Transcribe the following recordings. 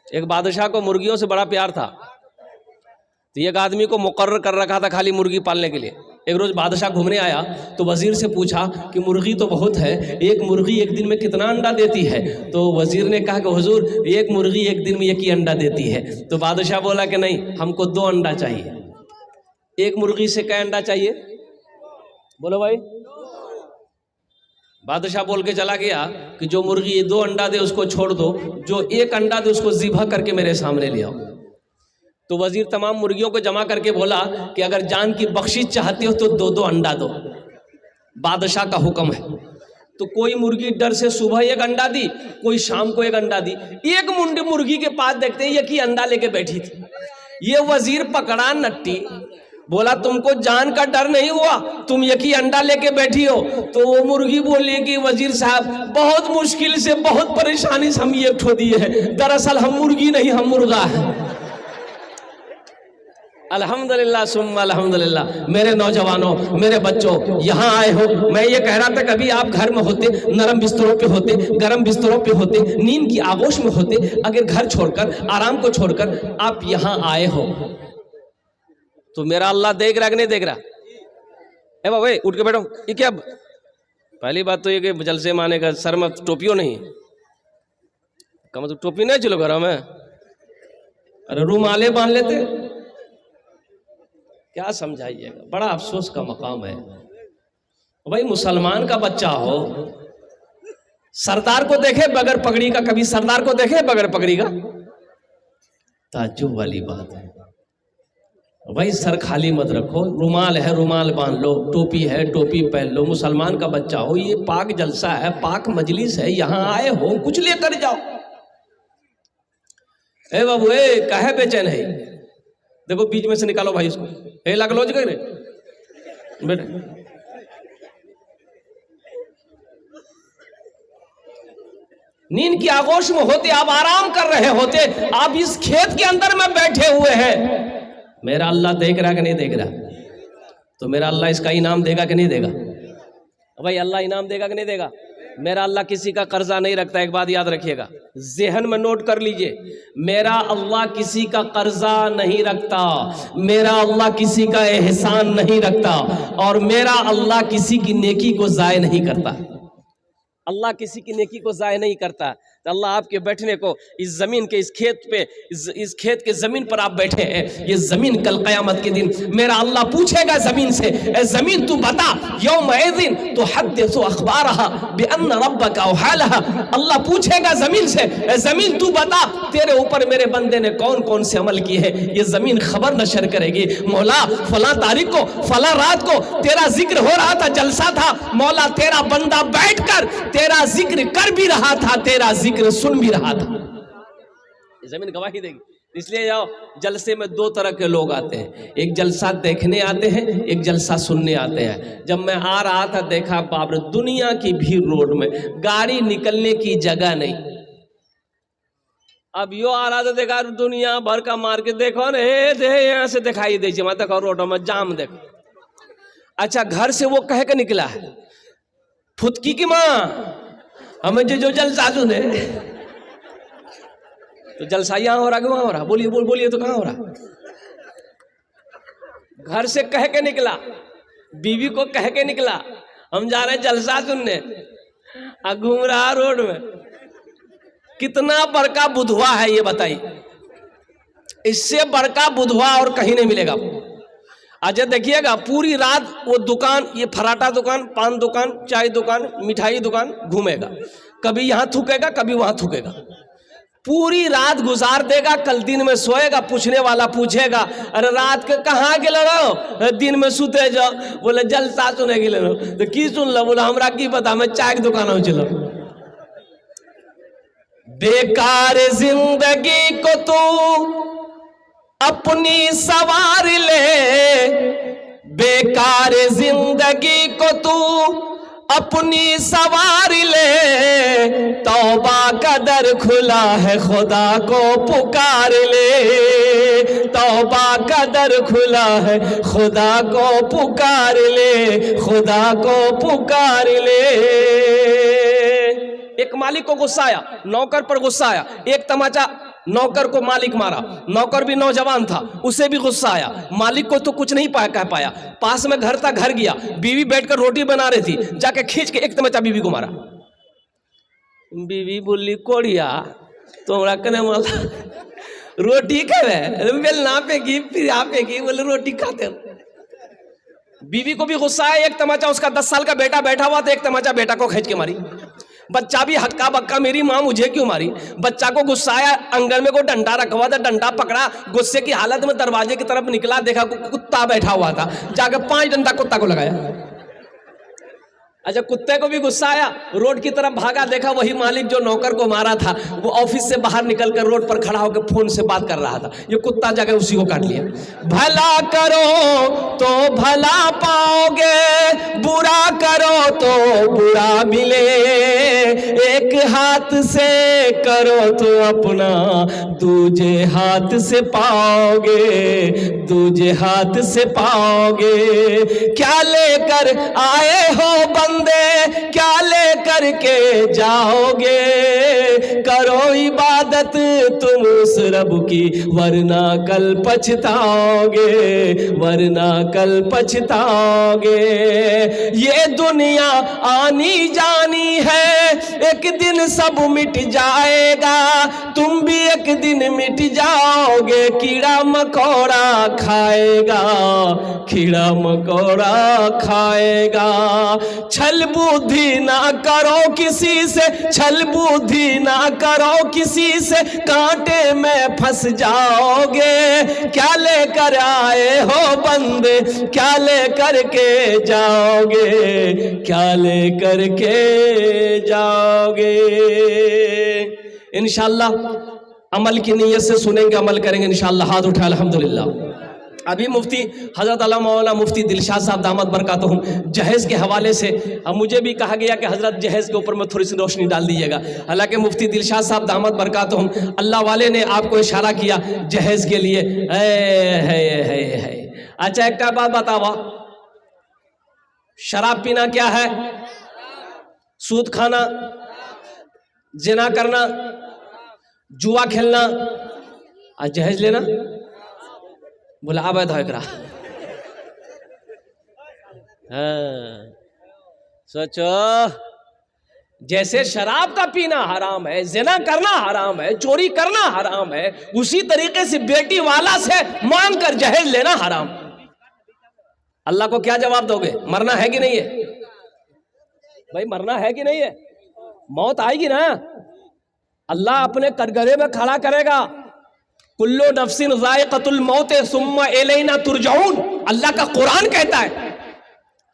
एक बादशाह को मुर्गियों से बड़ा प्यार था, तो एक आदमी को मुकर्रर कर रखा था खाली मुर्गी पालने के लिए। एक रोज बादशाह घूमने आया तो वजीर से पूछा कि मुर्गी तो बहुत है, एक मुर्गी एक दिन में कितना अंडा देती है? तो वजीर ने कहा कि हुजूर, एक मुर्गी एक दिन में एक ही अंडा देती है। तो बादशाह बोला कि नहीं, हमको 2 अंडा चाहिए। एक मुर्गी से क्या अंडा चाहिए? बोलो भाई। बादशाह बोल के चला गया कि जो मुर्गी 2 अंडा दे उसको छोड़ दो, जो 1 अंडा दे उसको ज़िबह करके मेरे सामने ले आओ। तो वजीर तमाम मुर्गियों को जमा करके बोला कि अगर जान की बख्शिश चाहते हो तो 2-2 अंडा दो, बादशाह का हुक्म है। तो कोई मुर्गी डर से सुबह 1 अंडा दी, कोई शाम को 1 अंडा दी। एक मुंडी मुर्गी के पास देखते हैं एक ही अंडा लेके बैठी थी। ये वजीर पकड़ा नट्टी, बोला तुमको जान का डर नहीं हुआ, तुम एक ही अंडा लेके बैठी हो? तो वो मुर्गी बोली कि वजीर साहब, बहुत मुश्किल से, बहुत परेशानी से हम ये ठो दिए हैं, दरअसल हम मुर्गी नहीं, हम मुर्गा है। अल्हम्दुलिल्लाह सुम्मा अल्हम्दुलिल्लाह। मेरे नौजवानों, मेरे बच्चों, यहाँ आए हो, मैं ये कह रहा था कभी आप घर में होते, नरम बिस्तरों पे होते, गर्म बिस्तरों पे होते, नींद की आगोश में होते, अगर घर छोड़कर, आराम को छोड़कर आप यहाँ आए हो तो मेरा अल्लाह देख रहा कि नहीं देख रहा? ए बाबा उठ के बैठो। ये क्या, पहली बात तो ये कि जलसे माने का सर में टोपियो नहीं, कम तो टोपी नहीं चलो घर में, अरे रुमाले बांध लेते। क्या समझाइएगा, बड़ा अफसोस का मकाम है भाई। मुसलमान का बच्चा हो, सरदार को देखे बगैर पगड़ी का, कभी सरदार को देखे बगैर पगड़ी का? ताज्जुब वाली बात है भाई। सर खाली मत रखो, रुमाल है रुमाल बांध लो, टोपी है टोपी पहन लो। मुसलमान का बच्चा हो, ये पाक जलसा है, पाक मजलिस है, यहाँ आए हो कुछ लेकर जाओ। ए बाबू, ए काहे बेचैन है? देखो बीच में से निकालो भाई इसको। ए लगलो जगह रे बेटे, नींद की आगोश में होते, आप आराम कर रहे होते, आप इस खेत के अंदर में बैठे हुए हैं। मेरा अल्लाह देख रहा कि नहीं देख रहा? तो मेरा अल्लाह इसका इनाम देगा कि नहीं देगा? भाई अल्लाह इनाम देगा कि नहीं देगा? मेरा अल्लाह किसी का कर्जा नहीं रखता। एक बात याद रखिएगा, ज़हन में नोट कर लीजिए, मेरा अल्लाह किसी का कर्जा नहीं रखता, मेरा अल्लाह किसी का एहसान नहीं रखता, और मेरा अल्लाह किसी की नेकी को ज़ाय नहीं करता। अल्लाह किसी की नेकी को ज़ाय नहीं करता। तो अल्लाह आपके बैठने को इस ज़मीन के, इस खेत पे, इस खेत के ज़मीन पर आप बैठे हैं, ये ज़मीन कल क़यामत के दिन मेरा अल्लाह पूछेगा ज़मीन से, ए ज़मीन तू बता, यौमइज़िन तुहद्दिसु अख़बारहा बिअन्न रब्बका औहालहा। अल्लाह पूछेगा ज़मीन से, ए ज़मीन तू बता, तेरे ऊपर मेरे बंदे ने कौन कौन से अमल किए हैं। ये ज़मीन खबर नशर करेगी, मौला फला तारीख को, फला रात को तेरा जिक्र हो रहा था, जलसा था, मौला तेरा बंदा बैठकर तेरा जिक्र कर भी रहा था, तेरा जिक्र सुन भी रहा था। जमीन गवाही देगी। इसलिए जाओ, जलसे में 2 तरह के लोग आते हैं, एक जलसा देखने आते हैं, एक जलसा सुनने आते हैं। जब मैं आ रहा था देखा, बाप रे, दुनिया की भीड़ रोड में, गाड़ी निकलने की जगह नहीं। अब यो आ रहा था, देखा दुनिया भर का मार्केट, देखो ना, यहाँ से दिखाई दे, देखो रोड में जाम देखो। अच्छा, घर से वो कह के निकला है, फुदकी की माँ हमें जो जलसा सुने। तो जलसा यहाँ हो रहा कि वहां हो रहा? बोलिए बोलिए तो कहाँ हो रहा? घर से कह के निकला, बीवी को कह के निकला, हम जा रहे हैं जलसा सुनने, घूम रहा रोड में। कितना बड़का बुधवा है ये बताइए, इससे बड़का बुधवा और कहीं नहीं मिलेगा। अच्छा देखिएगा, पूरी रात वो दुकान, ये फराटा दुकान, पान दुकान, चाय दुकान, मिठाई दुकान घूमेगा, कभी यहाँ थूकेगा कभी वहां थूकेगा, पूरी रात गुजार देगा। कल दिन में सोएगा, पूछने वाला पूछेगा, अरे रात के कहाँ गेल रहो? दिन में सुते जाओ। बोले जलसा सुने गेल रहो। तो की सुन लो? बोला हमरा की पता, मैं चाय की दुकान में चलो। बेकार जिंदगी को तू अपनी सवार ले, बेकार जिंदगी को तू अपनी सवार ले, तौबा का दर खुला है खुदा को पुकार ले, तौबा का दर खुला है खुदा को पुकार ले, खुदा को पुकार ले। एक मालिक को गुस्सा आया, नौकर पर गुस्सा आया, एक तमाचा नौकर को मालिक मारा, नौकर भी नौजवान था, उसे भी गुस्सा आया, मालिक को तो कुछ नहीं कह पाया, पास में घर था, घर गया, बीवी बैठकर रोटी बना रही थी, जाके खींच के एक तमचा बीवी को मारा। बीवी बोली कोड़िया तोड़ा कने माला रोटी खावे, बेल ना पेगी फिर आप पेगी, बोले रोटी खाते हो। बीवी को भी गुस्सा आया, एक तमाचा, उसका 10 साल का बेटा बैठा हुआ था, एक तमाचा बेटा को खींच के मारी। बच्चा भी हक्का बक्का, मेरी माँ मुझे क्यों मारी। बच्चा को गुस्सा आया, आंगन में को डंडा रखा हुआ था, डंडा पकड़ा, गुस्से की हालत में दरवाजे की तरफ निकला, देखा कुत्ता बैठा हुआ था, जाकर 5 डंडा कुत्ता को लगाया। अच्छा, कुत्ते को भी गुस्सा आया, रोड की तरफ भागा, देखा वही मालिक जो नौकर को मारा था वो ऑफिस से बाहर निकलकर रोड पर खड़ा होकर फोन से बात कर रहा था, ये कुत्ता जाकर उसी को काट लिया। भला करो तो भला पाओगे, बुरा करो तो बुरा मिले, एक हाथ से करो तो अपना दूजे हाथ से पाओगे, दूजे हाथ से पाओगे। क्या लेकर आए हो बंदे, क्या लेकर के जाओगे, करो इबादत तुम उस रब की, वरना कल पछताओगे, वरना कल पछताओगे। ये दुनिया आनी जानी है, एक दिन सब मिट जाएगा, तुम भी एक दिन मिट जाओगे। कीड़ा मकोड़ा खाएगा, कीड़ा मकोड़ा खाएगा। छल बुद्धि ना करो किसी से, छल बुद्धि ना करो किसी से, कांटे में फंस जाओगे। क्या लेकर आए हो बंदे, क्या लेकर के जाओगे, क्या लेकर के जाओगे। इंशाअल्लाह अमल की नीयत से सुनेंगे, अमल करेंगे इंशाअल्लाह। हाथ उठा अल्हम्दुलिल्लाह। अभी मुफ्ती हजरत अल्लामा मौलाना मुफ्ती दिलशाद साहब दामद बरकातहुम जहेज़ के हवाले से, अब मुझे भी कहा गया कि हजरत जहेज़ के ऊपर में थोड़ी सी रोशनी डाल दीजिएगा। हालांकि मुफ्ती दिलशाद साहब दामद बरकातहुम अल्लाह वाले ने आपको इशारा किया जहेज़ के लिए। है अच्छा, एक बात बतावा, शराब पीना क्या है? सूद खाना, जिना करना, जुआ खेलना, और जहेज लेना बोला अवैध है एकरा। सोचो, जैसे शराब का पीना हराम है, जिना करना हराम है, चोरी करना हराम है, उसी तरीके से बेटी वाला से मांग कर जहेज लेना हराम। अल्लाह को क्या जवाब दोगे? मरना है कि नहीं है भाई? मरना है कि नहीं है? मौत आएगी ना, अल्लाह अपने कटघरे में खड़ा करेगा। कुल्लु नफ्सिन ज़ाइक़तुल मौत सुम्मा इलैना तुरजाऊन, अल्लाह का कुरान कहता है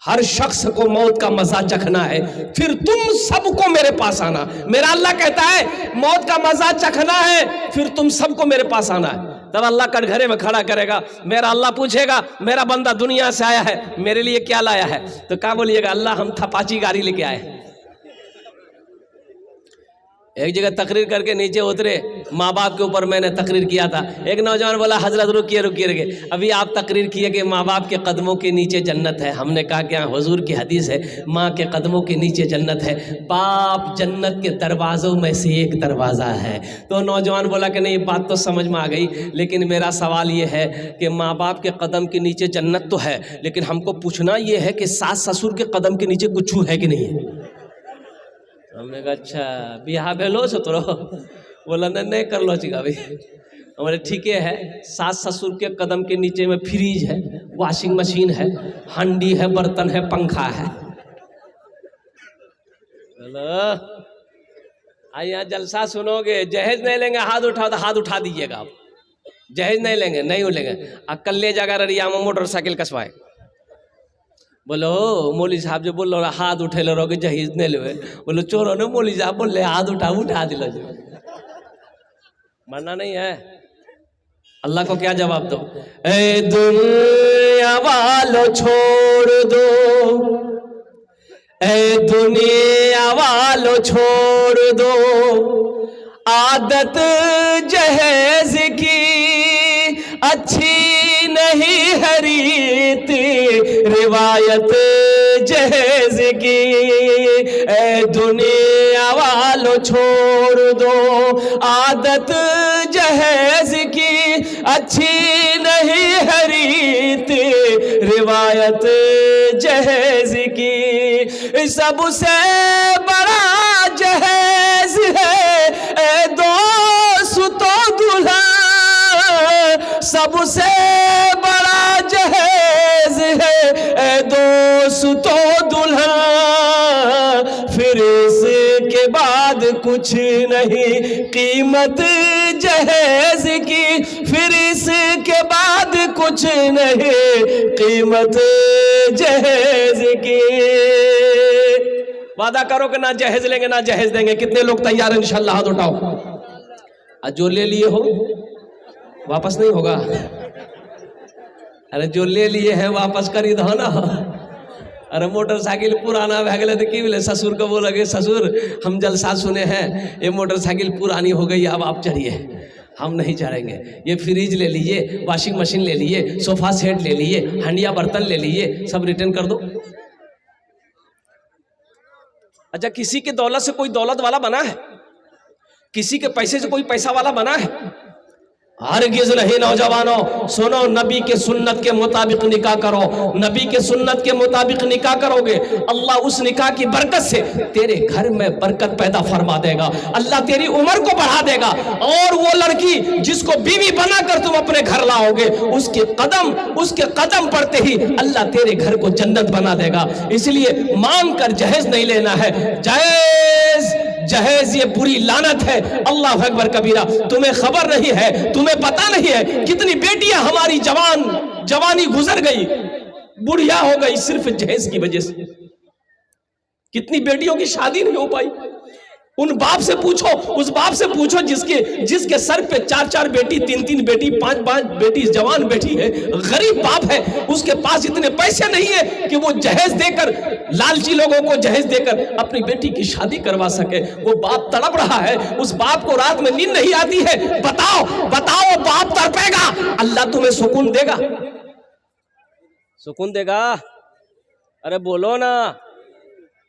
हर शख्स को मौत का मजा चखना है, फिर तुम सबको मेरे पास आना। मेरा अल्लाह कहता है मौत का मजा चखना है, फिर तुम सबको मेरे पास आना है। तब अल्लाह कटघरे में खड़ा करेगा। मेरा अल्लाह पूछेगा मेरा बंदा दुनिया से आया है, मेरे लिए क्या लाया है? तो क्या बोलिएगा? अल्लाह हम थपाची गाड़ी लेके आए। एक जगह तकरीर करके नीचे उतरे, माँ बाप के ऊपर मैंने तकरीर किया था। एक नौजवान बोला हजरत रुकिए रुकिए रुकिए, अभी आप तकरीर किए कि माँ बाप के कदमों के नीचे जन्नत है। हमने कहा कि हाँ, हुजूर की हदीस है, माँ के कदमों के नीचे जन्नत है, बाप जन्नत के दरवाज़ों में से एक दरवाज़ा है। तो नौजवान बोला कि नहीं, बात तो समझ में आ गई, लेकिन मेरा सवाल ये है कि माँ बाप के कदम के नीचे जन्नत तो है, लेकिन हमको पूछना ये है कि सास ससुर के कदम के नीचे कुछ है कि नहीं है? हमने कहा अच्छा बिहा भेलो सो तो बोला नहीं कर लो चिका भाई। हमारे ठीक है, सास ससुर के कदम के नीचे में फ्रिज है, वॉशिंग मशीन है, हंडी है, बर्तन है, पंखा है। चलो आइए यहाँ जलसा सुनोगे। जहेज नहीं लेंगे हाथ उठाओ तो हाथ उठा दीजिएगा। आप जहेज नहीं लेंगे, नहीं लेंगे, कल ले जाकर ररिया में मोटरसाइकिल कसवाए। बोलो मौली साहब जो बोल रहा हाथ उठे लो रहोगे जहेज नहीं ले, बोलो चोरो ने मौली साहब बोल हाथ उठा दिलो। मरना नहीं है। अल्लाह को क्या जवाब दो? ए दुनिया वालों छोड़ दो, ए दुनिया वालों छोड़ दो, आदत जहेज की अच्छी नहीं है रीति, रिवायत जहेज की। ए दुनिया वालों छोड़ दो आदत जहेज की, अच्छी नहीं है रीत रिवायत जहेज की। सबसे बड़ा जहेज है ए दोस्तों दूल्हा, सबसे बड़ा जहेज है ए दोस्तों दूल्हा। फिर इसके बाद कुछ नहीं कीमत जहेज की, फिर इसके बाद कुछ नहीं कीमत जहेज की। वादा करो कि ना जहेज लेंगे ना जहेज देंगे। कितने लोग तैयार हैं इंशाल्लाह? हाथ उठाओ। और जो ले लिए हो वापस नहीं होगा। अरे जो ले लिए हैं वापस कर ही दो ना। अरे मोटरसाइकिल पुराना भै गए तो की बोले ससुर को बोलोगे ससुर हम जलसा सुने हैं, ये मोटरसाइकिल पुरानी हो गई अब आप चढ़िए। हम नहीं चढ़ेंगे। ये फ्रिज ले लिए, वॉशिंग मशीन ले लिए, सोफा सेट ले लिए, हंडिया बर्तन ले लिए, सब रिटर्न कर दो। अच्छा, किसी के दौलत से कोई दौलत वाला बना है? किसी के पैसे से कोई पैसा वाला बना है? हरगिज़ नहीं। नौजवानों सुनो, नबी के सुन्नत के मुताबिक निकाह करो। नबी के सुन्नत के मुताबिक निकाह करोगे, अल्लाह उस निकाह की बरकत से तेरे घर में बरकत पैदा फरमा देगा। अल्लाह तेरी उम्र को बढ़ा देगा। और वो लड़की जिसको बीवी बनाकर तुम अपने घर लाओगे, उसके कदम पड़ते ही अल्लाह तेरे घर को जन्नत बना देगा। इसलिए मांग कर जहेज नहीं लेना है। जहेज ये बुरी लानत है। अल्लाह अकबर कबीरा। तुम्हें खबर नहीं है, तुम्हें पता नहीं है कितनी बेटियां हमारी जवानी गुजर गई, बुढ़िया हो गई सिर्फ जहेज की वजह से। कितनी बेटियों की शादी नहीं हो पाई। उन बाप से पूछो, उस बाप से पूछो जिसके सर पे 4-4 बेटी, 3-3 बेटी, 5-5 बेटी, जवान बेटी है, गरीब बाप है, उसके पास इतने पैसे नहीं है कि वो जहेज देकर, लालची लोगों को जहेज देकर अपनी बेटी की शादी करवा सके। वो बाप तड़प रहा है, उस बाप को रात में नींद नहीं आती है। बताओ बाप तड़पेगा, अल्लाह तुम्हें सुकून देगा? सुकून देगा? अरे बोलो ना।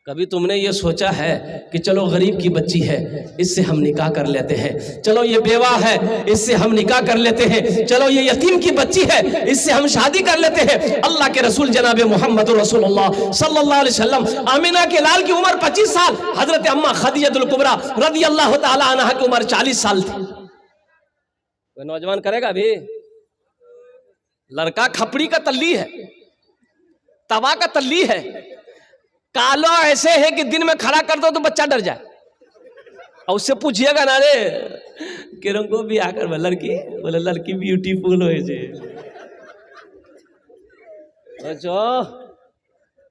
कभी तुमने ये सोचा है कि चलो गरीब की बच्ची है, इससे हम निकाह कर लेते हैं, चलो ये बेवा है, इससे हम निकाह कर लेते हैं, चलो ये यतीम की बच्ची है, इससे हम शादी कर लेते हैं। अल्लाह के रसूल जनाब मोहम्मद रसूलुल्लाह सल्लल्लाहु अलैहि वसल्लम, आमिना के लाल की उम्र 25 साल, हजरत अम्मा खदीजतुल कुबरा रदियल्लाहु ताला अन्हा की उम्र 40 साल थी। कोई नौजवान करेगा भी? लड़का खपड़ी का तल्ली है, तवा का तल्ली है, काला ऐसे है कि दिन में खड़ा कर दो तो बच्चा डर जाए। और उससे पूछिएगा ना रे किरण को भी आकर लड़की, बोले लड़की ब्यूटीफुल हो जे।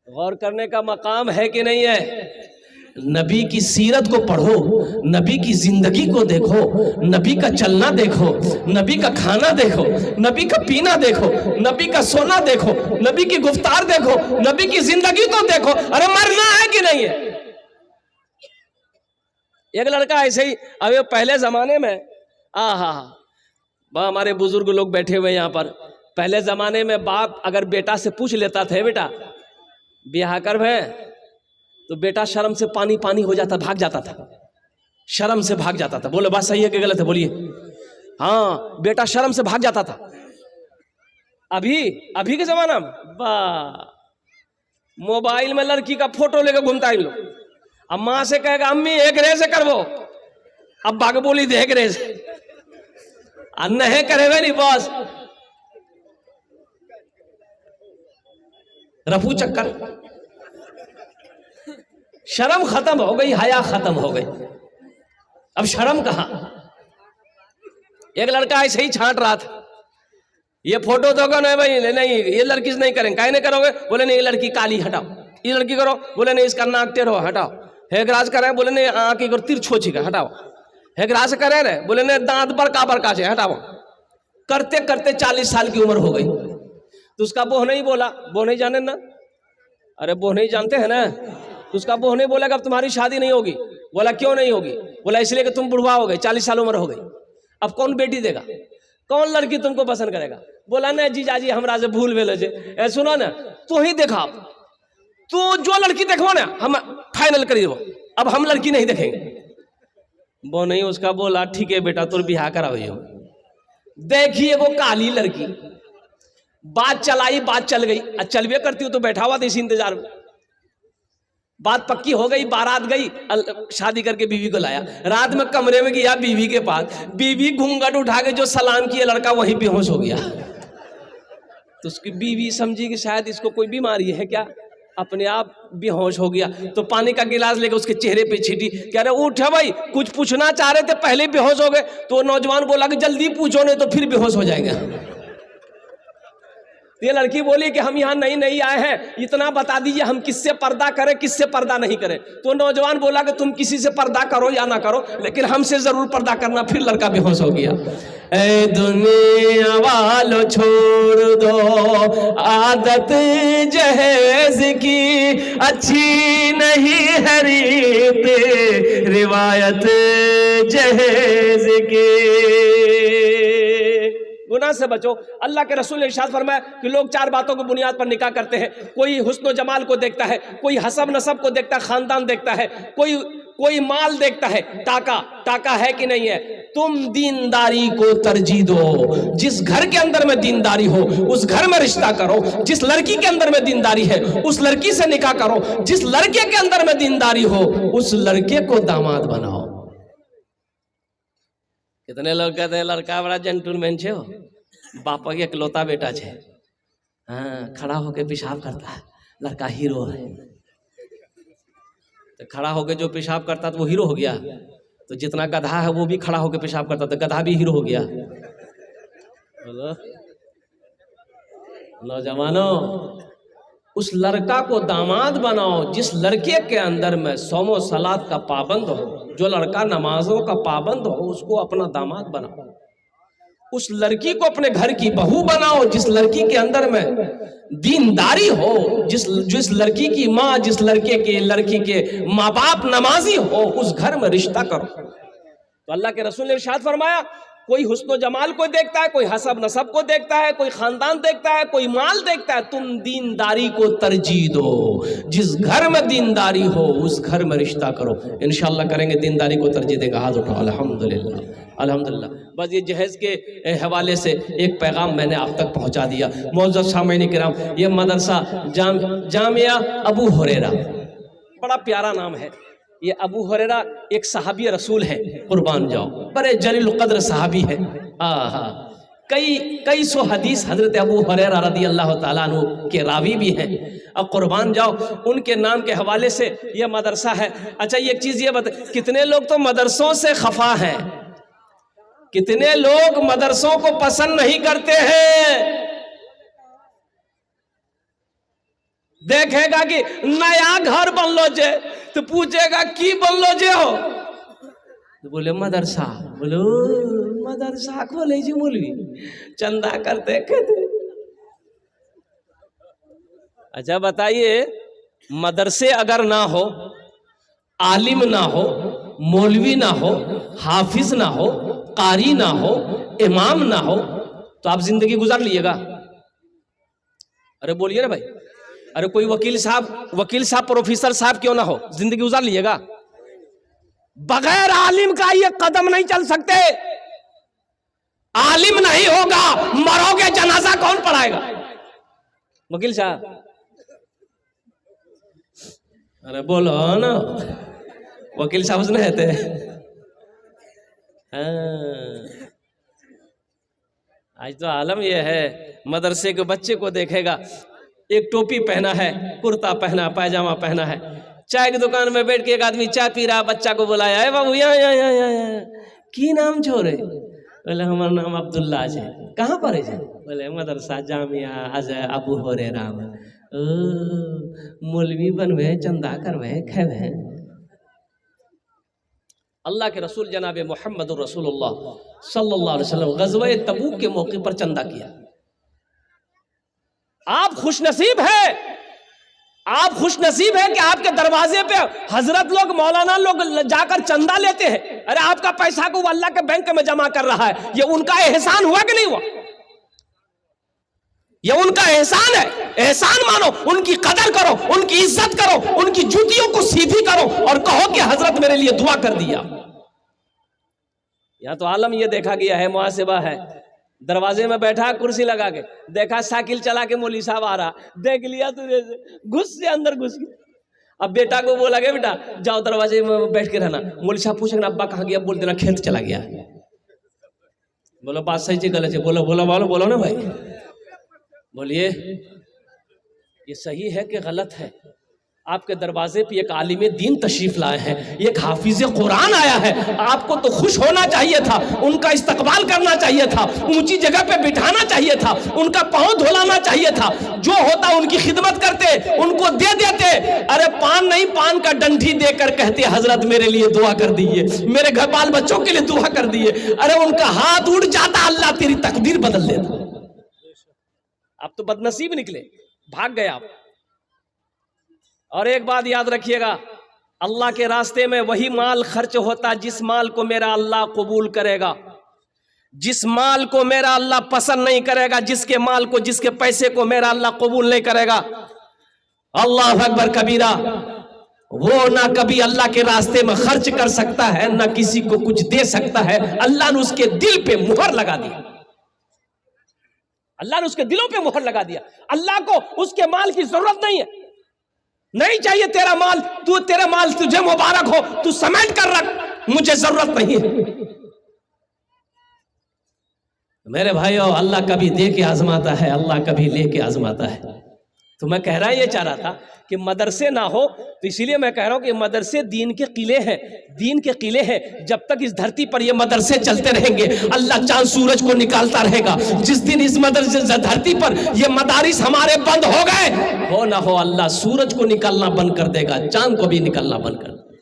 गौर करने का मकाम है कि नहीं है? नबी की सीरत को पढ़ो, नबी की जिंदगी को देखो, नबी का चलना देखो, नबी का खाना देखो, नबी का पीना देखो, नबी का सोना देखो, नबी की गुफ्तार देखो, नबी की जिंदगी तो देखो। अरे मरना है कि नहीं है? एक लड़का ऐसे ही, अभी पहले जमाने में हमारे बुजुर्ग लोग बैठे हुए यहाँ पर, पहले जमाने में बाप अगर बेटा से पूछ लेता था बेटा ब्याह कर भे, तो बेटा शर्म से पानी हो जाता, भाग जाता था, शर्म से भाग जाता था। बोले बात सही है कि गलत है? बोलिए। हाँ, बेटा शर्म से भाग जाता था। अभी के जमाना में मोबाइल में लड़की का फोटो लेकर घूमता है लोग। अब माँ से कहेगा अम्मी एक रे से करवो, अब भाग बोली दे एक रे से, नहीं करेगा नहीं बॉस, रफू चक्कर। शर्म खत्म हो गई, हया खत्म हो गई, अब शर्म कहां। एक लड़का ऐसे ही छांट रहा था, ये फोटो दोगे नहीं भाई, नहीं ये लड़की से नहीं करेंगे। काहे नहीं करोगे? बोले नहीं ये लड़की काली, हटाओ। ये लड़की करो, बोले नहीं इसका नाक टेढ़ो, हटाओ। हेगराज करे, बोले नहीं आँख की तिरछोची का, हटाओ। हेगराज करे रहे, बोले नहीं दांत बड़का से, हटाओ। करते करते 40 साल की उम्र हो गई। तो उसका बोह नहीं बोला, बोह नहीं जाने ना, अरे बोह नहीं जानते हैं ना, तो उसका बोह नहीं बोलेगा अब तुम्हारी शादी नहीं होगी। बोला क्यों नहीं होगी? बोला इसलिए कि तुम बुढ़वा हो गए, 40 साल उम्र हो गई, अब कौन बेटी देगा, कौन लड़की तुमको पसंद करेगा? बोला नहीं जीजाजी हमरा से भूल भेल जे। सुनो ना, तू ही देखा तो जो लड़की देखो ना हम फाइनल करिए, वो अब हम लड़की नहीं देखेंगे। वो नहीं, उसका बोला ठीक है बेटा तुर बिहार कराओ। देखिए वो काली लड़की, बात चलाई, बात चल गई, चलवे करती हो तो बैठा हुआ था इसी इंतजार में। बात पक्की हो गई, बारात गई, शादी करके बीवी को लाया। रात में कमरे में गया बीवी के पास, बीवी घूंघट उठा के जो सलाम किया, लड़का वहीं बेहोश हो गया। तो उसकी बीवी समझी कि शायद इसको कोई बीमारी है क्या, अपने आप बेहोश हो गया। तो पानी का गिलास लेकर उसके चेहरे पे छीटी, कह रहे उठ भाई, कुछ पूछना चाह रहे थे पहले बेहोश हो गए। तो नौजवान बोला कि जल्दी पूछो नहीं तो फिर बेहोश हो जाएगा। ये लड़की बोली कि हम यहाँ नहीं आए हैं, इतना बता दीजिए हम किससे पर्दा करें किससे पर्दा नहीं करें। तो नौजवान बोला कि तुम किसी से पर्दा करो या ना करो, लेकिन हमसे जरूर पर्दा करना। फिर लड़का बेहोश हो गया। ऐ दुनिया वालों छोड़ दो आदत जहेज की, अच्छी नहीं है रीत रिवायत जहेज की। गुनाह से बचो। अल्लाह के रसूल ने इरशाद फरमाया कि लोग चार बातों की बुनियाद पर निकाह करते हैं। कोई हुस्न जमाल को देखता है, कोई हसब नसब को देखता है, खानदान देखता है, कोई माल देखता है। टाका है कि नहीं है। तुम दीनदारी को तरजीह दो। जिस घर के अंदर में दीनदारी हो उस घर में रिश्ता करो। जिस लड़की के अंदर में दीनदारी है उस लड़की से निकाह करो। जिस लड़के के अंदर में दीनदारी हो उस लड़के को दामाद बनाओ। कितने लोग कहते हैं लड़का बड़ा जेंटलमैन छे, बापा के इकलौता बेटा छे, हाँ खड़ा होके पेशाब करता है, लड़का हीरो है। तो खड़ा होके जो पेशाब करता तो वो हीरो हो गया। तो जितना गधा है वो भी खड़ा होके पेशाब करता तो गधा भी हीरो हो गया। बोलो नौजवानों, उस लड़का को दामाद बनाओ जिस लड़के के अंदर में सौमो सलात का पाबंद हो। जो लड़का नमाजों का पाबंद हो उसको अपना दामाद बनाओ। उस लड़की को अपने घर की बहू बनाओ जिस लड़की के अंदर में दीनदारी हो। जिस लड़की की माँ, जिस लड़की के माँ बाप नमाजी हो, उस घर में रिश्ता करो। तो अल्लाह के रसूल ने इरशाद फरमाया, कोई हुस्न जमाल को देखता है, कोई हसब नसब को देखता है, कोई खानदान देखता है, कोई माल देखता है। तुम दीनदारी को तरजीह दो। जिस घर में दीनदारी हो उस घर में रिश्ता करो। इंशाअल्लाह करेंगे, दीनदारी को तरजीह देगा। हाथ उठाओ। अल्हम्दुलिल्लाह अल्हम्दुलिल्लाह। बस ये जहेज के हवाले से एक पैगाम मैंने आप तक पहुंचा दिया। मुअज़्ज़ज़ सामईन किराम, ये मदरसा जामिया अबू हुरैरा, बड़ा प्यारा नाम है। ये अबू हुरैरा एक सहाबी रसूल है, कुर्बान जाओ, बड़े जलील कद्र सहाबी है। कई सौ हदीस हजरत अबू हुरैरा रदी अल्लाह ताला अन्हु के रावी भी हैं। अब कुर्बान जाओ, उनके नाम के हवाले से ये मदरसा है। अच्छा एक चीज ये बता, कितने लोग तो मदरसों से खफा हैं, कितने लोग मदरसों को पसंद नहीं करते हैं। देखेगा कि नया घर बनलो जे तो पूछेगा की बनलो जे हो, तो बोले मदरसा। बोलो मदरसा खोले जी मौलवी, चंदा करते कहते। अच्छा बताइए, मदरसे अगर ना हो, आलिम ना हो, मौलवी ना हो, हाफिज ना हो, कारी ना हो, इमाम ना हो, तो आप जिंदगी गुजार लीजिएगा? अरे बोलिए ना भाई। अरे कोई वकील साहब प्रोफेसर साहब क्यों ना हो, जिंदगी गुजार लीजिएगा? बगैर आलिम का ये कदम नहीं चल सकते। आलिम नहीं होगा, मरोगे, जनाजा कौन पढ़ाएगा? वकील साहब, अरे बोलो ना, वकील साहब नहीं रहते। आज तो आलम ये है, मदरसे के बच्चे को देखेगा, एक टोपी पहना है, कुर्ता पहना, पैजामा पहना है, चाय की दुकान में बैठ के एक आदमी चाय पी रहा, बच्चा को बुलाया, है बाबू यहाँ की नाम छोड़े? बोले हमारा नाम अब्दुल्ला है। कहाँ पर है? बोले मदरसा जामिया अजय अबू हुरैरा। मौलवी बनवे, चंदा करवे, खेवे। अल्लाह के रसूल जनाब मोहम्मद रसूलुल्लाह सल्लल्लाहु अलैहि वसल्लम गज़वे तबूक के मौके पर चंदा किया। आप खुशनसीब हैं, आप खुशनसीब हैं कि आपके दरवाजे पे हजरत लोग, मौलाना लोग जाकर चंदा लेते हैं। अरे आपका पैसा को वो अल्लाह के बैंक में जमा कर रहा है, ये उनका एहसान हुआ कि नहीं हुआ? ये उनका एहसान है, एहसान मानो, उनकी कदर करो, उनकी इज्जत करो, उनकी जूतियों को सीधी करो और कहो कि हजरत मेरे लिए दुआ कर दिया। यहाँ तो आलम ये देखा गया है, मुहासिबा है, दरवाजे में बैठा कुर्सी लगा के, देखा साइकिल चला के मौलवी साहब आ रहा, देख लिया तुझे, घुस से अंदर घुस गया। अब बेटा को बोला गया बेटा जाओ दरवाजे में बैठ के रहना। मौलवी साहब पूछेंगे अब्बा कहाँ गया, बोल देना खेत चला गया। बोलो बात सही है गलत है, बोलो बोलो बोलो बोलो ना भाई, बोलिए ये सही है कि गलत है। आपके दरवाजे पे एक आलिम दीन तशरीफ लाए हैं, एक हाफिज कुरान आया है, आपको तो खुश होना चाहिए था, उनका इस्तकबाल करना चाहिए था, ऊंची जगह पे बिठाना चाहिए था, उनका पांव धुलाना चाहिए था, जो होता उनकी खिदमत करते, उनको दे देते। अरे पान नहीं, पान का डंठी देकर कहते हजरत मेरे लिए दुआ कर दीजिए, मेरे घर बाल बच्चों के लिए दुआ कर दिए। अरे उनका हाथ उड़ जाता, अल्लाह तेरी तकदीर बदल देता। आप तो बदनसीब निकले, भाग गए आप। और एक बात याद रखिएगा, अल्लाह के रास्ते में वही माल खर्च होता जिस माल को मेरा अल्लाह कबूल करेगा, जिस माल को मेरा अल्लाह पसंद नहीं करेगा, जिसके माल को, जिसके पैसे को मेरा अल्लाह कबूल नहीं करेगा, अल्लाह अकबर कबीरा, वो ना कभी अल्लाह के रास्ते में खर्च कर सकता है, ना किसी को कुछ दे सकता है। अल्लाह ने उसके दिल पे मुहर लगा दिया, अल्लाह ने उसके दिलों पे मुहर लगा दिया। अल्लाह को उसके माल की जरूरत नहीं है, नहीं चाहिए तेरा माल, तू तेरा माल तुझे मुबारक हो, तू समेट कर रख, मुझे जरूरत नहीं है। मेरे भाइयों, अल्लाह कभी दे के आजमाता है, अल्लाह कभी लेके आजमाता है। तो मैं कह रहा ये चाह रहा था कि मदरसे ना हो, तो इसीलिए मैं कह रहा हूं कि मदरसे दीन के किले हैं, दीन के किले हैं। जब तक इस धरती पर ये मदरसे चलते रहेंगे, अल्लाह चांद सूरज को निकालता रहेगा। जिस दिन इस मदरसे धरती पर ये मदारिस हमारे बंद हो गए, हो ना हो, अल्लाह सूरज को निकालना बंद कर देगा, चांद को भी निकालना बंद कर देगा।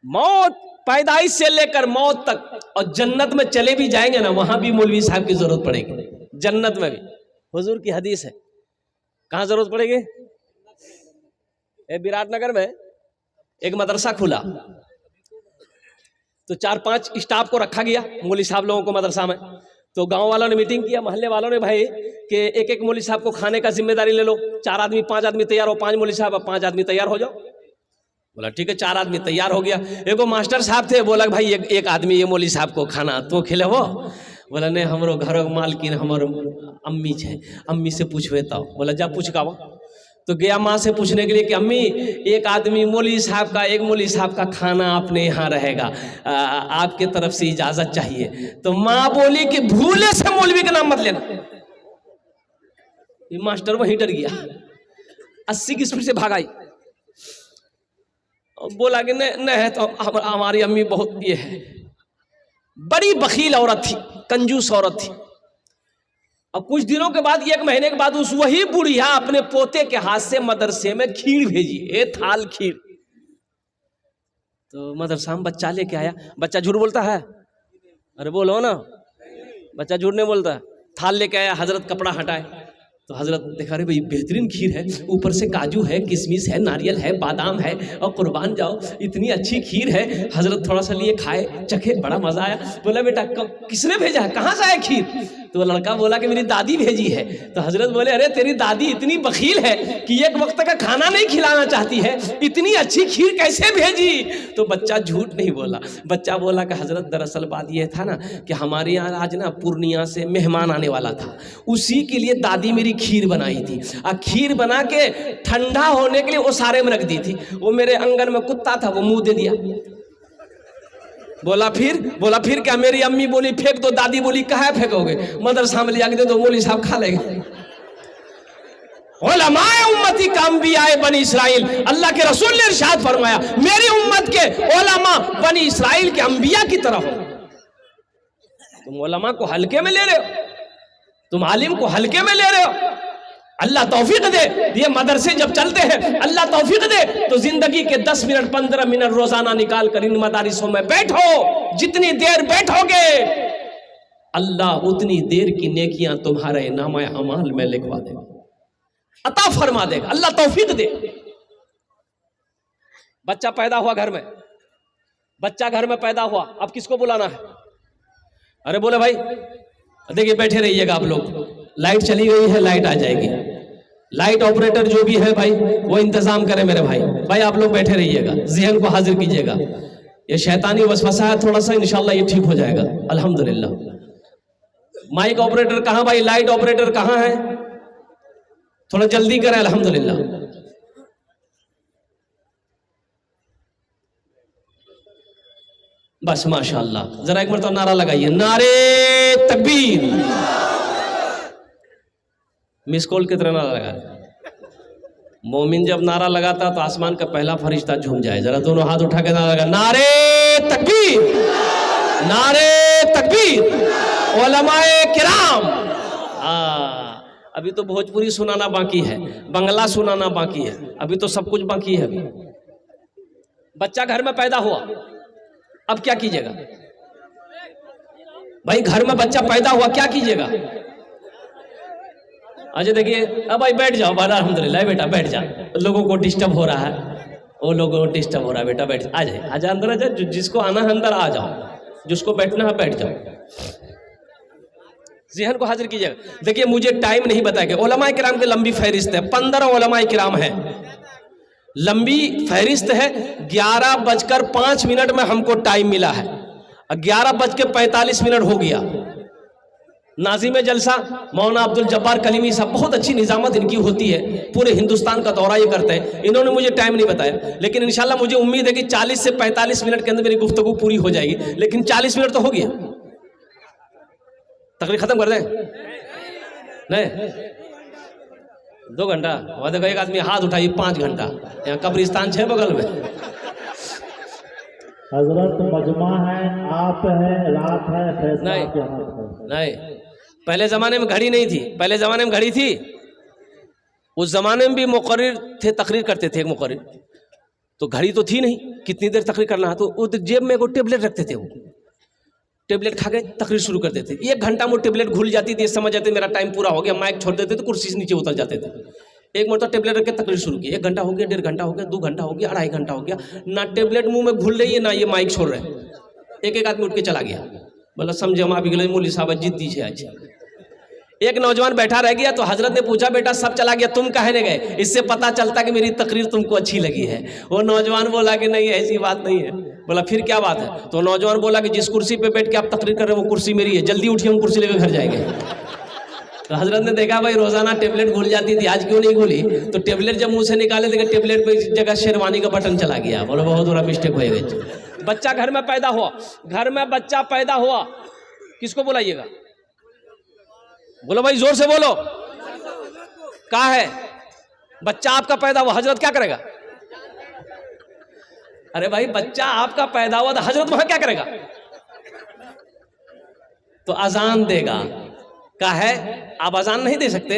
मौत पैदाइश से लेकर मौत तक, और जन्नत में चले भी जाएंगे ना, वहां भी मौलवी साहब की जरूरत पड़ेगी, जन्नत में भी। हुजूर की हदीस है, कहां जरूरत पड़ेगी? विराटनगर में एक मदरसा खुला, तो 4-5 स्टाफ को रखा गया, मौलवी साहब लोगों को मदरसा में। तो गांव वालों ने मीटिंग किया, मोहल्ले वालों ने, भाई कि एक मौलवी साहब को खाने का जिम्मेदारी ले लो, 4 आदमी 5 आदमी तैयार हो, 5 मौलवी साहब 5 आदमी तैयार हो जाओ। बोला ठीक है, 4 आदमी तैयार हो गया। एगो मास्टर साहब थे, बोला भाई एक आदमी ये मौलवी साहब को खाना तो खिले वो। बोला नहीं, हमारो घर मालकिन हमारो अम्मी है, अम्मी से पूछवेता। बोला जा पूछ का। तो गया माँ से पूछने के लिए कि अम्मी, एक आदमी मौलवी साहब का, एक मौलवी साहब का खाना अपने यहाँ रहेगा, आपके तरफ से इजाजत चाहिए। तो माँ बोली कि भूले से मौलवी का नाम मत लेना। ये मास्टर वहीं डर गया, 80 की स्पीड से भागाई। बोला कि नहीं है, तो हमारी अम्मी बहुत ये है, बड़ी बखील औरत थी, कंजूस औरत थी। और कुछ दिनों के बाद, 1 महीने के बाद, उस वही बुढ़िया अपने पोते के हाथ से मदरसे में खीर भेजी, 1 थाल खीर। तो मदरसा में बच्चा लेके आया। बच्चा झूठ बोलता है? अरे बोलो ना, बच्चा झूठ नहीं बोलता। थाल लेके आया, हजरत कपड़ा हटाए, तो हजरत देखा, अरे भाई बेहतरीन खीर है, ऊपर से काजू है, किशमिश है, नारियल है, बादाम है, और कुर्बान जाओ, इतनी अच्छी खीर है। हजरत थोड़ा सा लिए, खाए, चखे, बड़ा मजा आया। बोला बेटा किसने भेजा है, कहाँ से आया खीर? तो लड़का बोला कि मेरी दादी भेजी है। तो हजरत बोले, अरे तेरी दादी इतनी बखील है कि 1 वक्त का खाना नहीं खिलाना चाहती है, इतनी अच्छी खीर कैसे भेजी? तो बच्चा झूठ नहीं बोला। बच्चा बोला कि हजरत दरअसल बात यह था ना कि हमारे यहाँ आज ना पूर्णिया से मेहमान आने वाला था, उसी के लिए दादी मेरी खीर बनाई थी। और खीर बना के ठंडा होने के लिए वो सारे में रख दी थी। वो मेरे आंगन में कुत्ता था, वो मुंह दे दिया। बोला फिर क्या? मेरी अम्मी बोली फेंक दो, दादी बोली कहाँ फेंकोगे? मदरसा में ले जाके दे दो, मौलवी साहब खा लेंगे। उलमाए उम्मती का अंबियाए बनी इसराइल, अल्लाह के रसूल ने इरशाद फरमाया, मेरी उम्मत के उलमा बनी इसराइल के अंबिया की तरह हो। तुम उलमा को हल्के में ले रहे हो, तुम आलिम को हल्के में ले रहे हो। अल्लाह तौफीक दे, ये मदरसे जब चलते हैं, अल्लाह तौफीक दे तो जिंदगी के 10 मिनट 15 मिनट रोजाना निकाल कर इन मदारिसों में बैठो। जितनी देर बैठोगे, अल्लाह उतनी देर की नेकियां तुम्हारे नामा अमाल में लिखवा देगा, अता फरमा देगा। अल्लाह तौफीक दे। बच्चा पैदा हुआ घर में, बच्चा घर में पैदा हुआ, अब किसको बुलाना है? अरे बोले भाई देखिए, बैठे रहिएगा आप लोग, लाइट चली गई है, लाइट आ जाएगी। लाइट ऑपरेटर जो भी है भाई वो इंतजाम करे मेरे भाई। भाई आप लोग बैठे रहिएगा, ज़हन को हाजिर कीजिएगा। ये शैतानी वसवसा है थोड़ा सा, इंशाल्लाह ये ठीक हो जाएगा अल्हम्दुलिल्लाह। माइक ऑपरेटर कहाँ भाई, लाइट ऑपरेटर कहाँ है, थोड़ा जल्दी करें अल्हम्दुलिल्लाह। बस माशाअल्लाह, जरा एक बार तो नारा लगाइए, नारे तकबीर। मिस कॉल की तरह नारा लगा। मोमिन जब नारा लगाता तो आसमान का पहला फरिश्ता झूम जाए। जरा दोनों हाथ उठा के नारा लगा, नारे तकबीर, नारे तकबीर, उलमाए किराम। अभी तो भोजपुरी सुनाना बाकी है, बंगला सुनाना बाकी है, अभी तो सब कुछ बाकी है। बच्चा घर में पैदा हुआ, अब क्या कीजिएगा भाई? घर में बच्चा पैदा हुआ, क्या कीजिएगा? अच्छा देखिए, अब भाई बैठ जाओ, अल्हम्दुलिल्लाह बेटा बैठ जा, लोगों को डिस्टर्ब हो रहा है, वो लोगों को डिस्टर्ब हो रहा है, बेटा बैठ आ जाए, आजा अंदर आ जाए, जिसको आना है अंदर आ जाओ, जिसको बैठना है बैठ जाओ। ज़हन को हाजिर कीजिएगा। देखिए मुझे टाइम नहीं बताया, उलमाए किराम की लंबी फहरिस्त है, 15 उलमाए किराम है, लंबी फहरिस्त है। 11:05 में हमको टाइम मिला है, 11:45 हो गया। नाज़िम जलसा मौलाना अब्दुल जब्बार कलीमी साहब, बहुत अच्छी निजामत इनकी होती है, पूरे हिंदुस्तान का दौरा ये करते हैं। इन्होंने मुझे टाइम नहीं बताया, लेकिन इंशाल्लाह मुझे उम्मीद है कि 40 से 45 मिनट के अंदर मेरी गुफ्तगू पूरी हो जाएगी। लेकिन 40 मिनट तो हो गया, तकरीर खत्म कर दें? नहीं, 2 घंटा और देखो, एक आदमी हाथ उठाइए 5 घंटा, यहाँ कब्रिस्तान 6 बगल में। हजरत मजमा है, आप है, रात है, फैसला नहीं, आपके हाथ है। नहीं, पहले जमाने में घड़ी नहीं थी, पहले जमाने में घड़ी थी, उस जमाने में भी मुकर्रिर थे, तकरीर करते थे एक मुकर्रिर, तो घड़ी तो थी नहीं, कितनी देर तकरीर करना है, तो वो जेब में वो टेबलेट रखते थे, वो टेबलेट खा के तकरीर शुरू करते थे। 1 घंटा में टेबलेट घुल जाती थी, समझ जाते मेरा टाइम पूरा हो गया, माइक छोड़ देते थे, कुर्सी से नीचे उतर जाते थे। एक मतलब टेबलेट रख के तकरीर शुरू की, 1 घंटा हो गया, 1.5 घंटा हो गया, 2 घंटा हो गया, 2.5 घंटा हो गया, ना टेबलेट मुंह में घुल रही है, ना ये माइक छोड़ रहे हैं। एक आदमी उठ के चला गया, बोला समझे हम आप मौलवी साहब जिद्दी है आज। एक नौजवान बैठा रह गया, तो हजरत ने पूछा, बेटा सब चला गया, तुम कहने गए? इससे पता चलता कि मेरी तकरीर तुमको अच्छी लगी है। वो नौजवान बोला कि नहीं ऐसी बात नहीं है। बोला फिर क्या बात है? तो नौजवान बोला कि जिस कुर्सी पे बैठ के आप तकरीर कर रहे हो वो कुर्सी मेरी है, जल्दी उठिए, हम कुर्सी लेकर घर जाएंगे। तो हजरत ने देखा भाई रोजाना टेबलेट घुल जाती थी, आज क्यों नहीं घुली? तो टेबलेट जब मुंह से निकाले देखा टेबलेट पे जगह शेरवानी का बटन चला गया। बोला बहुत बड़ा मिस्टेक हो गई। बच्चा घर में पैदा हुआ, घर में बच्चा पैदा हुआ, किसको बुलाइएगा? बोलो भाई जोर से बोलो, कहाँ है बच्चा आपका पैदा हुआ, हजरत क्या करेगा? अरे भाई बच्चा आपका पैदा हुआ तो हजरत वहां क्या करेगा? तो अजान देगा। क्या है, आप अजान नहीं दे सकते,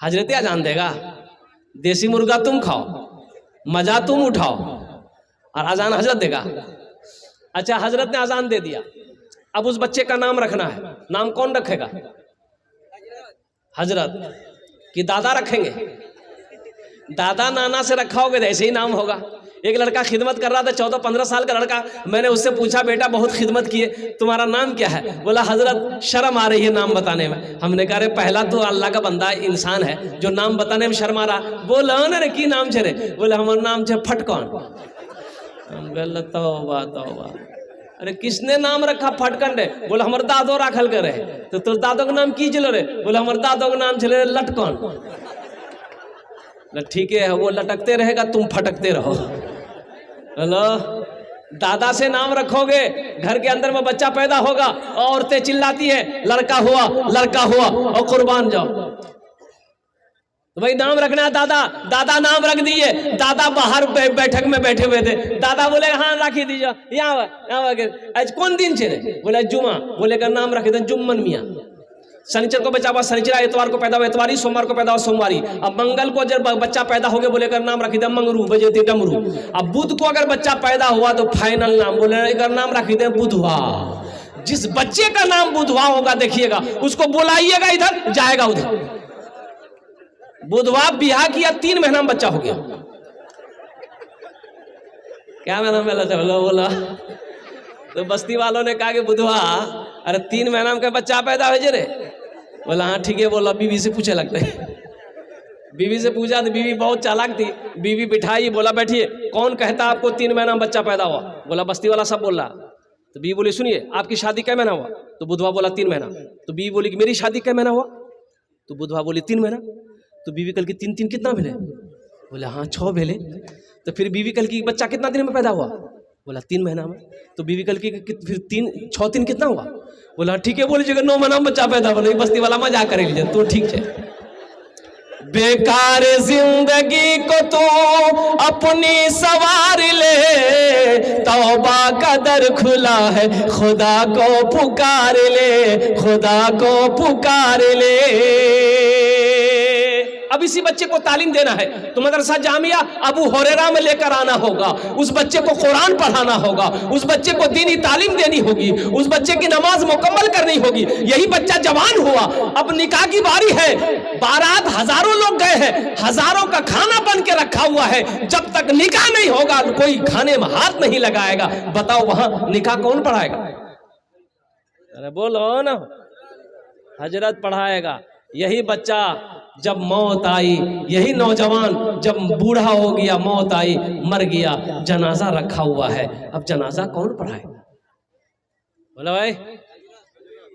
हजरत अजान देगा। देसी मुर्गा तुम खाओ, मजा तुम उठाओ, और अजान हजरत देगा। अच्छा हजरत ने अजान दे दिया, अब उस बच्चे का नाम रखना है, नाम कौन रखेगा? हजरत कि दादा रखेंगे? दादा नाना से रखा होगा तो ऐसे ही नाम होगा। एक लड़का खिदमत कर रहा था, 14-15 साल का लड़का, मैंने उससे पूछा बेटा बहुत खिदमत किए, तुम्हारा नाम क्या है? बोला हजरत शर्म आ रही है नाम बताने में। हमने कहा पहला तो अल्लाह का बंदा इंसान है जो नाम बताने में शर्मा रहा। बोला ना की नाम छे रे? बोले हमारा नाम छे फटकन। तौबा तौबा, अरे किसने नाम रखा फटकन रे? बोले हमारे दादो राखल करे। तो तोर दादो का नाम की चलो रे? बोले हमारे दादो का नाम चले लटकन। ठीक है वो लटकते रहेगा, तुम फटकते रहो। हेलो, दादा से नाम रखोगे, घर के अंदर में बच्चा पैदा होगा, औरतें चिल्लाती है लड़का हुआ लड़का हुआ, और कुर्बान जाओ। तो भाई नाम रखना है दादा, दादा नाम रख दिए। दादा बाहर बैठक में बैठे हुए थे, दादा बोले हाँ राखी दीजिए, यहाँ आज कौन दिन छे? बोले जुमा। बोले का नाम रखे थे जुम्मन मियाँ। शनिचर को बच्चा हुआ शनिचर, एतवार को पैदा हुआ एतवारी, सोमवार को पैदा हुआ सोमवारी। अब मंगल को जब बच्चा पैदा हो गया बोले कर नाम रखी दे मंगरू, बजे थे डमरू। अब बुध को अगर बच्चा पैदा हुआ तो फाइनल नाम बोले कर नाम रखी दे बुधवा। जिस बच्चे का नाम बुधवा होगा देखिएगा, उसको बुलाइएगा इधर, जाएगा उधर। बुधवा बिहार किया, 3 महीना में बच्चा हो गया। क्या महीना में बोला? तो बस्ती वालों ने कहा कि बुधवा, अरे 3 महीना में बच्चा पैदा हो जे रे? बोला हाँ ठीक है। बोला बीवी से पूछे लगते हैं। बीवी से पूछा तो बीवी बहुत चालाक थी। बीवी बिठाई, बोला बैठिए, कौन कहता आपको 3 महीना में बच्चा पैदा हुआ? बोला बस्ती वाला सब बोल रहा। तो बीवी बोली सुनिए, आपकी शादी कै महीना हुआ? तो बुधवा बोला 3 महीना। तो बीवी बोली कि मेरी शादी कै महीना हुआ? तो बुधवा बोली 3 महीना। तो बीवी कल की 3 कितना मिले? बोले हाँ 6 भेले। तो फिर बीवी कल की बच्चा कितना दिन में पैदा हुआ? बोला 3 महीना में। तो बीवी कल की फिर 6 कितना हुआ? बोला ठीक है, बोली जगह 9 महीना में बच्चा पैदा बोले बस्ती वाला मजाक करे लीजिए तो ठीक है। बेकार जिंदगी को तो अपनी सवार ले, तौबा का दर खुला है, खुदा को पुकार ले, खुदा को पुकार ले। अब इसी बच्चे को तालीम देना है तो मदरसा जामिया अबू हुरैरा में लेकर आना होगा। उस बच्चे को कुरान पढ़ाना होगा, उस बच्चे को दीनी तालीम देनी होगी, उस बच्चे की नमाज मुकम्मल करनी होगी। यही बच्चा जवान हुआ, अब निकाह की बारी है, बारात हजारों लोग गए हैं, हजारों का खाना बन के रखा हुआ है। जब तक निकाह नहीं होगा कोई खाने में हाथ नहीं लगाएगा। बताओ वहां निकाह कौन पढ़ाएगा? अरे बोलो ना, हजरत पढ़ाएगा। यही बच्चा जब मौत आई, यही नौजवान जब बूढ़ा हो गया, मौत आई, मर गया, जनाजा रखा हुआ है। अब जनाजा कौन पढ़ाएगा? बोला भाई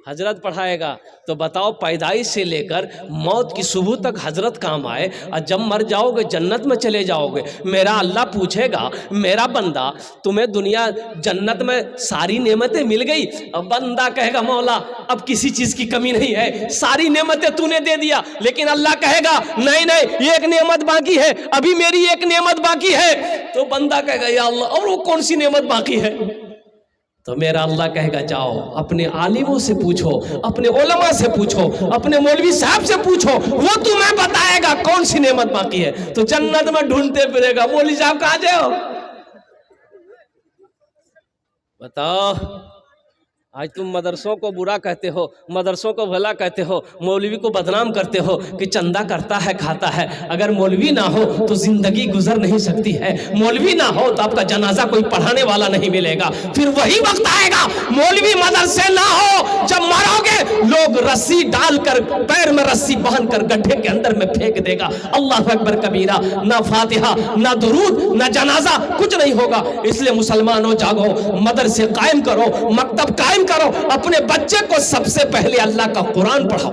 हजरत पढ़ाएगा। तो बताओ पैदाइश से लेकर मौत की सुबह तक हजरत काम आए, और जब मर जाओगे जन्नत में चले जाओगे। मेरा अल्लाह पूछेगा मेरा बंदा तुम्हें दुनिया जन्नत में सारी नेमतें मिल गई? अब बंदा कहेगा मौला अब किसी चीज की कमी नहीं है, सारी नेमतें तूने दे दिया। लेकिन अल्लाह कहेगा नहीं नहीं एक नेमत बाकी है, अभी मेरी एक नेमत बाकी है। तो बंदा कहेगा या अल्लाह और वो कौन सी नेमत बाकी है? तो मेरा अल्लाह कहेगा जाओ अपने आलिमों से पूछो, अपने उलमा से पूछो, अपने मौलवी साहब से पूछो, वो तुम्हें बताएगा कौन सी नेमत बाकी है। तो जन्नत में ढूंढते फिरेगा, मौलवी साहब कहाँ जाओ? बताओ आज तुम मदरसों को बुरा कहते हो, मदरसों को भला कहते हो, मौलवी को बदनाम करते हो कि चंदा करता है खाता है। अगर मौलवी ना हो तो जिंदगी गुजर नहीं सकती है, मौलवी ना हो तो आपका जनाजा कोई पढ़ाने वाला नहीं मिलेगा। फिर वही वक्त आएगा मौलवी मदरसे ना हो, जब मरोगे लोग रस्सी डालकर पैर में रस्सी बांधकर गड्ढे के अंदर में फेंक देगा। अल्लाह अकबर कबीरा, ना फातिहा ना दुरूद ना जनाजा, कुछ नहीं होगा। इसलिए मुसलमानों जागो, मदरसे कायम करो, मकतब कायम करो, अपने बच्चे को सबसे पहले अल्लाह का कुरान पढ़ाओ।